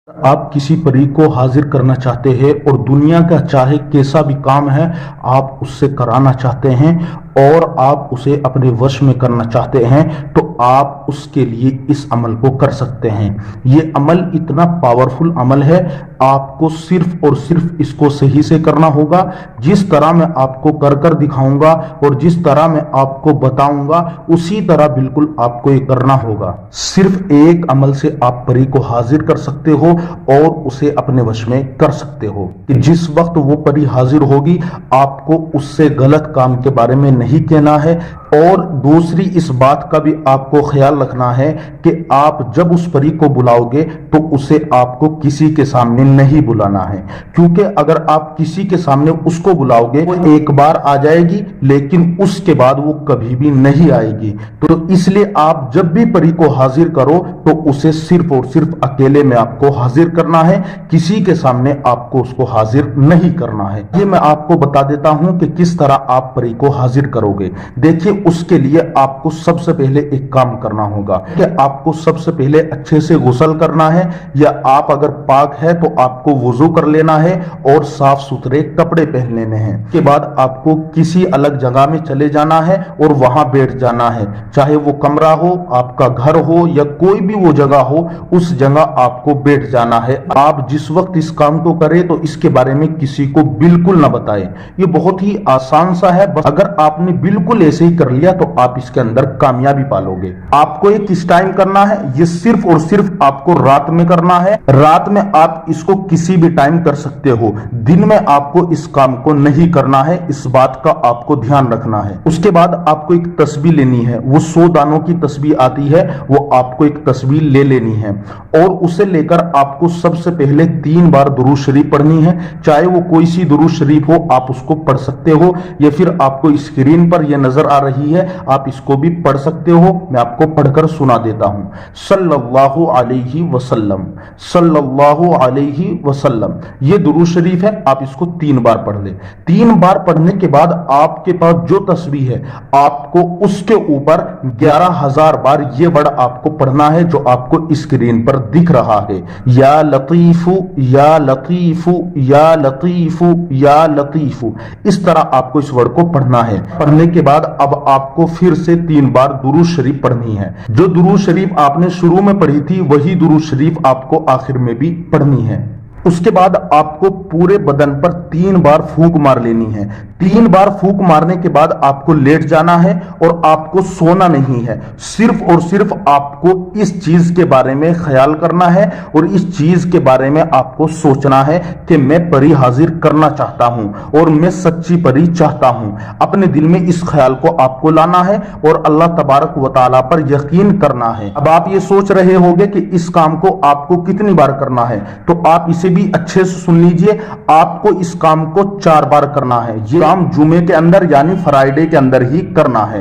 आप किसी परी को हाजिर करना चाहते हैं और दुनिया का चाहे कैसा भी काम है आप उससे कराना चाहते हैं और आप उसे अपने वश में करना चाहते हैं तो आप उसके लिए इस अमल को कर सकते हैं। ये अमल इतना पावरफुल अमल है, आपको सिर्फ और सिर्फ इसको सही से करना होगा। जिस तरह मैं आपको कर दिखाऊंगा और जिस तरह मैं आपको बताऊंगा उसी तरह बिल्कुल आपको ये करना होगा। सिर्फ एक अमल से आप परी को हाजिर कर सकते हो और उसे अपने वश में कर सकते हो कि जिस वक्त वो परी हाजिर होगी आपको उससे गलत काम के बारे में नहीं कहना है। और दूसरी इस बात का भी आपको ख्याल रखना है कि आप जब उस परी को बुलाओगे तो उसे आपको किसी के सामने नहीं बुलाना है, क्योंकि अगर आप किसी के सामने उसको बुलाओगे वो एक बार आ जाएगी लेकिन उसके बाद वो कभी भी नहीं आएगी। तो इसलिए आप जब भी परी को हाजिर करो तो उसे सिर्फ और सिर्फ अकेले में आपको हाजिर करना है, किसी के सामने आपको उसको हाजिर नहीं करना है। ये मैं आपको बता देता हूं कि किस तरह आप परी को हाजिर करोगे। देखिए, उसके लिए आपको सबसे पहले एक काम करना होगा कि आपको सबसे पहले अच्छे से गुस्ल करना है, या आप अगर पाक है तो आपको वुजू कर लेना है और साफ सुथरे कपड़े पहन लेने हैं। के बाद आपको किसी अलग जगह में चले जाना है और वहां बैठ जाना है, चाहे वो कमरा हो, आपका घर हो या कोई भी वो जगह हो, उस जगह आपको बैठ जाना है। आप जिस वक्त इस काम को करें तो इसके बारे में किसी को बिल्कुल ना बताएं। ये बहुत ही आसान सा है, बस अगर आपने बिल्कुल ऐसे ही कर लिया तो आप इसके अंदर कामयाबी पालोगे। आपको ये किस टाइम करना है? ये सिर्फ और सिर्फ आपको रात में करना है। रात में आप इसको किसी भी टाइम कर सकते हो, दिन में आपको इस काम को नहीं करना है, इस बात का आपको ध्यान रखना है। उसके बाद आपको एक तस्बीह लेनी है, वो 100 दानों की तस्बीह आती है, वो आपको एक तस्बीह ले लेनी है और उसे लेकर आपको सबसे पहले 3 बार दुरूद शरीफ पढ़नी है। चाहे वो कोई सी दुरूद शरीफ हो आप उसको पढ़ सकते हो, या फिर आपको स्क्रीन पर यह नजर आ रही है आप इसको भी पढ़ सकते हो। मैं आपको पढ़कर सुना देता हूं। सल्लल्लाहु अलैहि वसल्लम, सल्लल्लाहु अलैहि वसल्लम, ये दुरूद शरीफ है, आप इसको 3 बार पढ़ ले। 3 बार पढ़ने के बाद आपके पास जो तस्बीह है आपको उसके ऊपर 11,000 बार ये वर्ड आपको पढ़ना है जो आपको स्क्रीन पर दिख रहा है, या लतीफू या लतीफू या लतीफू या लतीफू। इस तरह आपको इस वर्ड को पढ़ना है। पढ़ने के बाद अब आपको फिर से 3 बार दुरूद शरीफ पढ़नी है। जो दुरूद शरीफ आपने शुरू में पढ़ी थी वही दुरूद शरीफ आपको आखिर में भी पढ़नी है। उसके बाद आपको पूरे बदन पर 3 बार फूंक मार लेनी है। 3 बार फूंक मारने के बाद आपको लेट जाना है और आपको सोना नहीं है। सिर्फ और सिर्फ आपको इस चीज के बारे में ख्याल करना है और इस चीज के बारे में आपको सोचना है कि मैं परी हाजिर करना चाहता हूं और मैं सच्ची परी चाहता हूं। अपने दिल में इस ख्याल को आपको लाना है और अल्लाह तबारक व तआला पर यकीन करना है। अब आप ये सोच रहे होंगे कि इस काम को आपको कितनी बार करना है, तो आप इसे भी अच्छे से सुन लीजिए। आपको इस काम को 4 बार करना है। ये काम जुमे के अंदर यानी फ्राइडे के अंदर ही करना है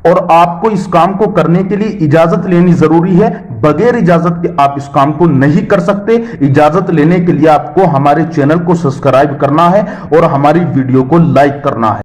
और आपको इस काम को करने के लिए इजाजत लेनी जरूरी है। बगैर इजाजत के आप इस काम को नहीं कर सकते। इजाजत लेने के लिए आपको हमारे चैनल को सब्सक्राइब करना है और हमारी वीडियो को लाइक करना है।